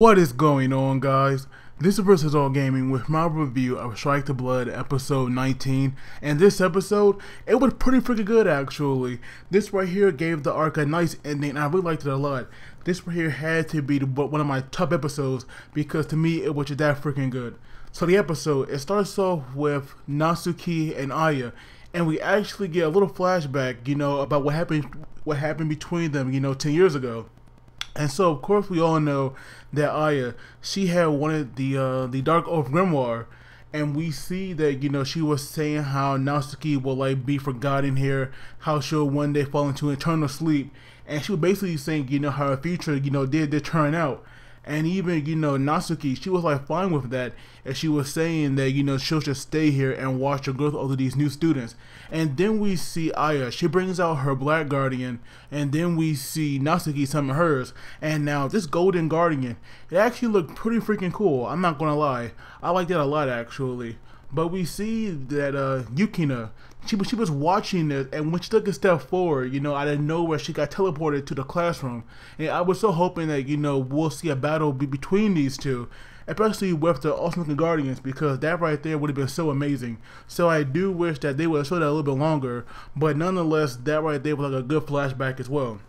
What is going on, guys? This is Versus All Gaming with my review of Strike the Blood episode 19, and this episode, it was pretty freaking good actually. This right here gave the arc a nice ending and I really liked it a lot. This right here had to be one of my top episodes because to me it was just that freaking good. So the episode, it starts off with Natsuki and Aya, and we actually get a little flashback, about what happened between them, 10 years ago. And so, of course, we all know that Aya, she had wanted the Dark Oath Grimoire, and we see that she was saying how Natsuki will be forgotten here, how she'll one day fall into eternal sleep, and she was basically saying how her future did turn out. And even Natsuki, she was fine with that, and she was saying that she'll just stay here and watch the growth of these new students. And then we see Aya, she brings out her Black Guardian, and then we see Natsuki summon hers. And now this Golden Guardian, it actually looked pretty freaking cool. I'm not gonna lie, I like that a lot actually. But we see that Yukina, she was watching this, and when she took a step forward, out of nowhere, she got teleported to the classroom. And I was so hoping that, we'll see a battle between these two, especially with the Ultimate Guardians, because that right there would have been so amazing. So I do wish that they would have showed that a little bit longer, but nonetheless, that right there was a good flashback as well.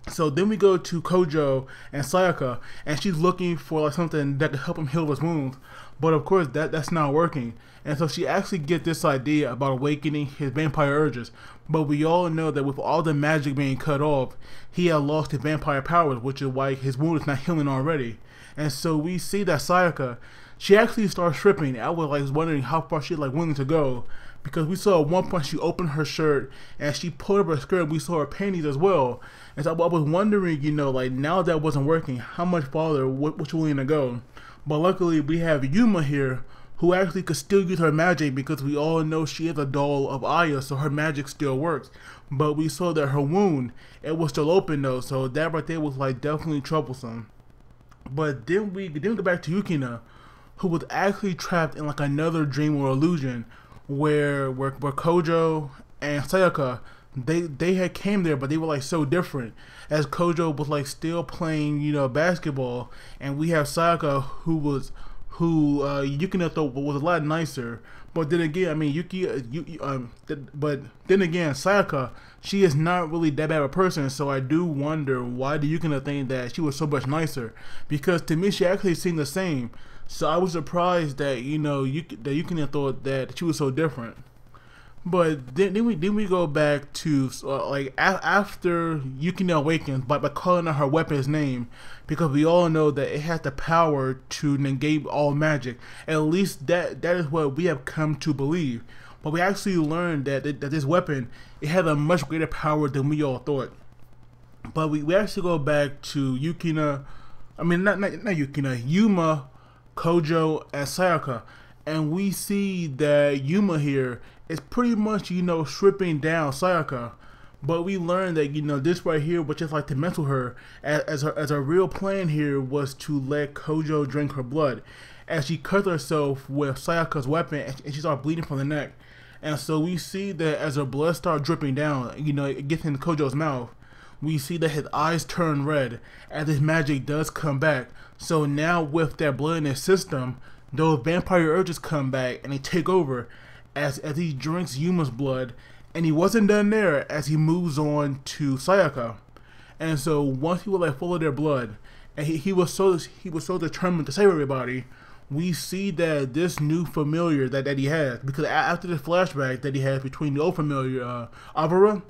So then we go to Kojo and Sayaka, and she's looking for something that could help him heal his wounds. But of course, that's not working. And so she actually gets this idea about awakening his vampire urges. But we all know that with all the magic being cut off, he had lost his vampire powers, which is why his wound is not healing already. And so we see that Sayaka, she actually starts stripping. I was wondering how far she's willing to go, because we saw at one point she opened her shirt and she pulled up her skirt. We saw her panties as well. And so I was wondering, now that wasn't working, how much farther was she willing to go? But luckily we have Yuma here, who actually could still use her magic, because we all know she is a doll of Aya, so her magic still works. But we saw that her wound, it was still open though, so that right there was definitely troublesome. But then we go back to Yukina, who was actually trapped in another dream or illusion, where Kojo and Sayaka, they had came there, but they were so different. As Kojo was still playing basketball, and we have Sayaka who Yukina thought was a lot nicer. But then again, I mean but then again, Sayaka, she is not really that bad of a person. So I do wonder, why do Yukina think that she was so much nicer? Because to me, she actually seemed the same. So I was surprised that that Yukina thought that she was so different. But then we go back to after Yukina awakens by calling out her weapon's name, because we all know that it has the power to negate all magic. At least that is what we have come to believe. But we actually learned that this weapon, it had a much greater power than we all thought. But we actually go back to Yukina, I mean not Yukina, Yuma, Kojo, and Sayaka, and we see that Yuma here is pretty much stripping down Sayaka. But we learned that this right here was just to mess with her, as her real plan here was to let Kojo drink her blood, as she cut herself with Sayaka's weapon and she started bleeding from the neck. And so we see that as her blood starts dripping down, it gets into Kojo's mouth. We see that his eyes turn red as his magic does come back. So now with that blood in his system, those vampire urges come back and they take over as he drinks Yuma's blood. And he wasn't done there, as he moves on to Sayaka. And so once he was full of their blood, and he was so determined to save everybody, we see that this new familiar that he has, because after this flashback that he has between the old familiar, Avara,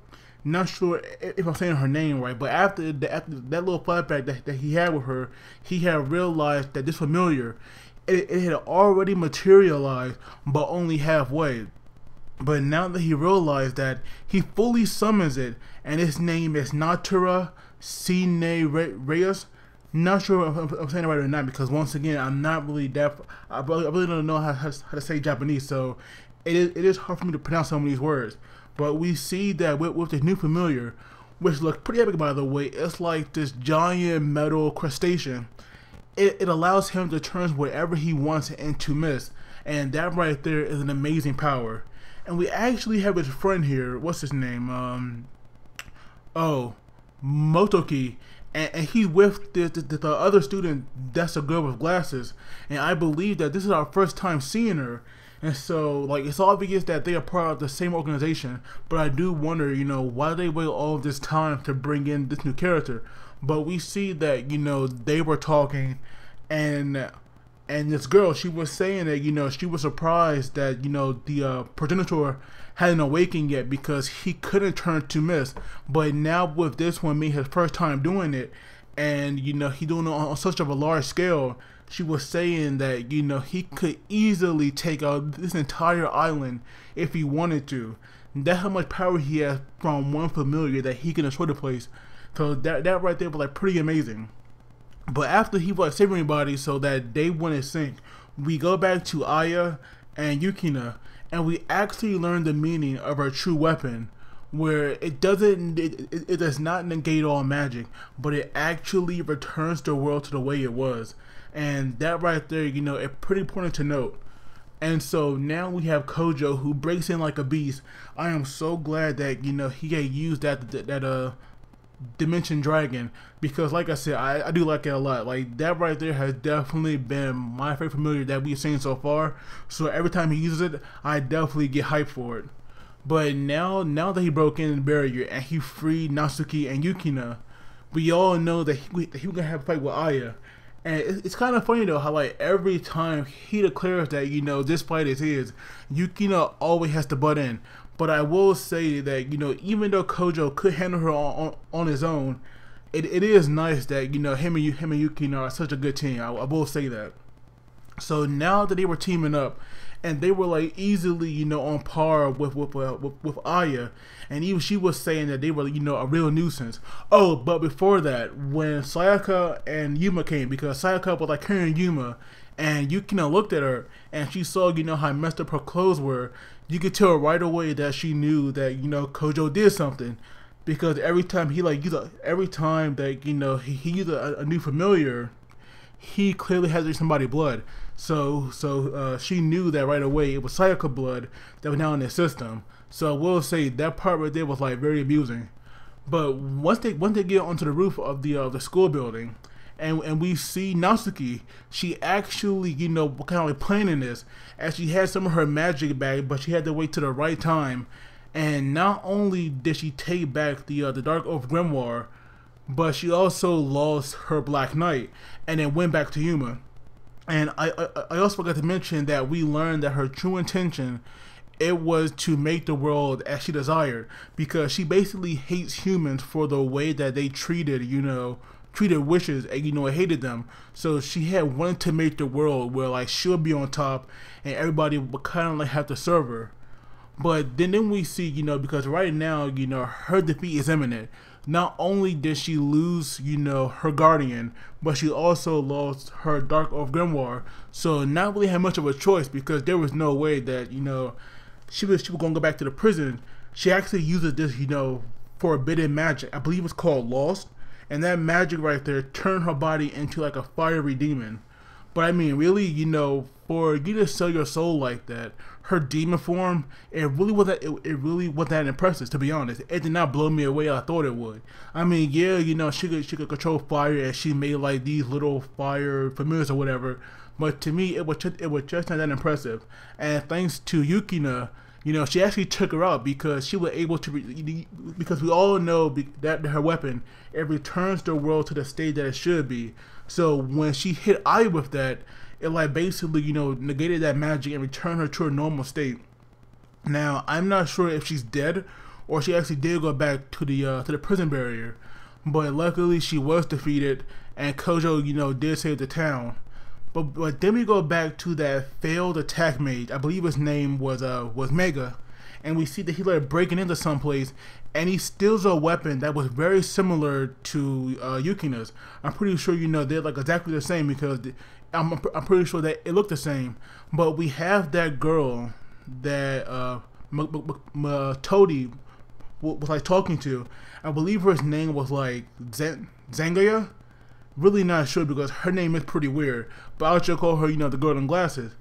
not sure if I'm saying her name right, but after that little flashback that he had with her, he had realized that this familiar, it had already materialized, but only halfway. But now that he realized that, he fully summons it, and its name is Natra, Cinereus. Not sure if I'm saying it right or not, because once again, I'm not really that. I really don't know how to say Japanese, so it is hard for me to pronounce some of these words. But we see that with this new familiar, which looks pretty epic by the way, it's like this giant metal crustacean. It allows him to turn wherever he wants into mist, and that right there is an amazing power. And we actually have his friend here. What's his name? Motoki. and he's with the other student that's a girl with glasses, and I believe that this is our first time seeing her. And so, like, it's obvious that they are part of the same organization, but I do wonder, why they wait all of this time to bring in this new character. But we see that, they were talking, and this girl, she was saying that, she was surprised that, the progenitor hadn't awakened yet because he couldn't turn to mist. But now with this one being his first time doing it, and, he doing it on such of a large scale, she was saying that, he could easily take out this entire island if he wanted to. That's how much power he has from one familiar that he can destroy the place. So that right there was like pretty amazing. But after he was saving everybody so that they wouldn't sink, we go back to Aya and Yukina, and we actually learn the meaning of her true weapon, where it does not negate all magic, but it actually returns the world to the way it was. And that right there, it's pretty important to note. And so now we have Kojo, who breaks in like a beast. I am so glad that, he had used that Dimension Dragon, because like I said, I do like it a lot. Like, that right there has definitely been my favorite familiar that we've seen so far. So every time he uses it, I definitely get hyped for it. But now that he broke in the barrier and he freed Natsuki and Yukina, we all know that he was gonna have a fight with Aya. And it's kind of funny though how, like, every time he declares that, this fight is his, Yukina always has to butt in. But I will say that, even though Kojo could handle her on his own, it is nice that, him and Yukina are such a good team. I will say that. So now that they were teaming up, and they were like easily, on par with Aya, and even she was saying that they were, a real nuisance. Oh, but before that, when Sayaka and Yuma came, because Sayaka was like carrying Yuma, and Yukina looked at her, and she saw, how messed up her clothes were, you could tell right away that she knew that, Kojo did something. Because every time he every time that, he used a new familiar, he clearly had to drink somebody's blood. So she knew that right away it was Sayaka blood that was now in his system. So I will say that part right there was like very amusing. But once they get onto the roof of the school building, and we see Natsuki, she actually, kind of like planning this, as she had some of her magic back, but she had to wait to the right time. And not only did she take back the Dark Oath Grimoire, but she also lost her Black Knight, and then went back to Yuma. And I also forgot to mention that we learned that her true intention, it was to make the world as she desired, because she basically hates humans for the way that they treated wishes, and hated them. So she had wanted to make the world where, like, she'll be on top and everybody would kind of like have to serve her. But then we see, because right now, her defeat is imminent. Not only did she lose, her guardian, but she also lost her Dark Oath Grimoire. So not really had much of a choice, because there was no way that, she was going to go back to the prison. She actually uses this, forbidden magic. I believe it's called Lost. And that magic right there turned her body into like a fiery demon. But I mean, really, for you to sell your soul like that, her demon form, it really wasn't that impressive, to be honest. It did not blow me away I thought it would. I mean, yeah, she could control fire, and she made like these little fire familiars or whatever. But to me, it was just not that impressive. And thanks to Yukina, she actually took her out, because she was able to, because we all know that her weapon, it returns the world to the state that it should be. So when she hit Aya with that, it like basically, negated that magic and returned her to her normal state. Now, I'm not sure if she's dead or she actually did go back to the prison barrier, but luckily she was defeated, and Kojo, did save the town. But then we go back to that failed attack mage. I believe his name was Mega, and we see that he like breaking into someplace, and he steals a weapon that was very similar to Yukina's. I'm pretty sure they're like exactly the same, because I'm pretty sure that it looked the same. But we have that girl that Toady was like talking to. I believe her name was like Zangaya. Really not sure, because her name is pretty weird, but I'll just call her, the girl in glasses.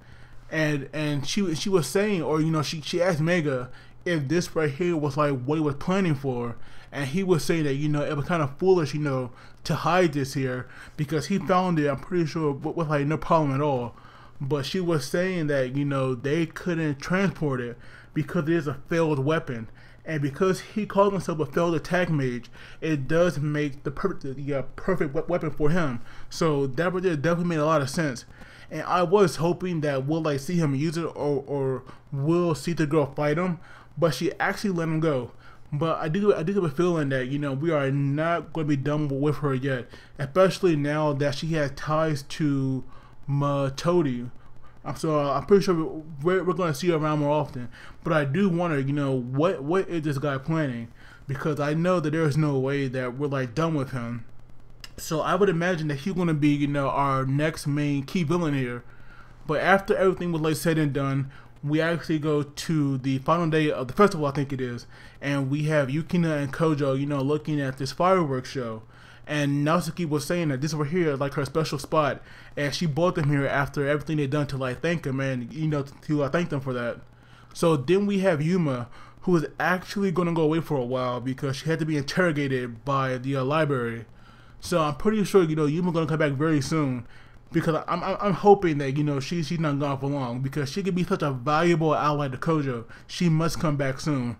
And she was saying, or she asked Mega if this right here was like what he was planning for. And he was saying that, it was kind of foolish, to hide this here because he found it, I'm pretty sure, with like no problem at all. But she was saying that, they couldn't transport it because it is a failed weapon. And because he called himself a failed attack mage, it does make the perfect weapon for him. So that definitely made a lot of sense. And I was hoping that we'll like see him use it or we'll see the girl fight him. But she actually let him go. But I do have a feeling that, we are not going to be done with her yet. Especially now that she has ties to Matodi. So I'm pretty sure we're going to see her around more often. But I do wonder, what is this guy planning? Because I know that there's no way that we're like done with him. So I would imagine that he's going to be, our next main key villain here. But after everything was like said and done, we actually go to the final day of the festival, I think it is, and we have Yukina and Kojo, looking at this fireworks show. And Naosuke was saying that this over here is like her special spot, and she brought them here after everything they'd done to like thank him and to thank them for that. So then we have Yuma, who is actually going to go away for a while because she had to be interrogated by the library. So I'm pretty sure Yuma going to come back very soon. Because I'm hoping that she's not gone for long because she could be such a valuable ally to Kojo. She must come back soon.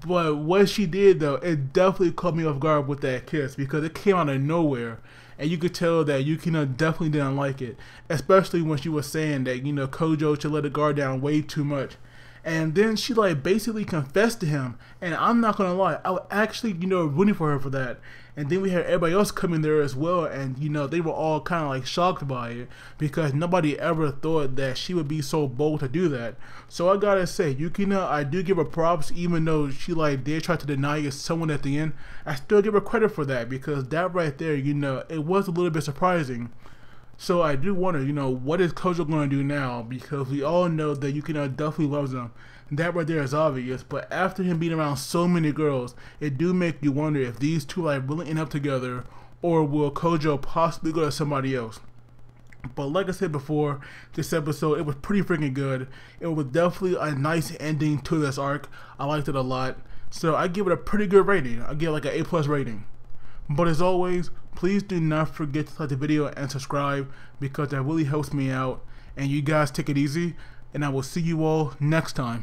But what she did though, it definitely caught me off guard with that kiss because it came out of nowhere, and you could tell that Yukina definitely didn't like it, especially when she was saying that Kojo should let the guard down way too much. And then she like basically confessed to him, and I'm not gonna lie, I was actually rooting for her for that. And then we had everybody else come in there as well, and they were all kind of like shocked by it because nobody ever thought that she would be so bold to do that. So I gotta say, Yukina, I do give her props, even though she like did try to deny someone at the end. I still give her credit for that because that right there, it was a little bit surprising. So I do wonder, what is Kojo going to do now? Because we all know that Yukina definitely loves him. That right there is obvious. But after him being around so many girls, it do make you wonder if these two like really end up together, or will Kojo possibly go to somebody else? But like I said before, this episode, it was pretty freaking good. It was definitely a nice ending to this arc. I liked it a lot. So I give it a pretty good rating. I give it like an A+ rating. But as always, please do not forget to like the video and subscribe because that really helps me out. And you guys take it easy, and I will see you all next time.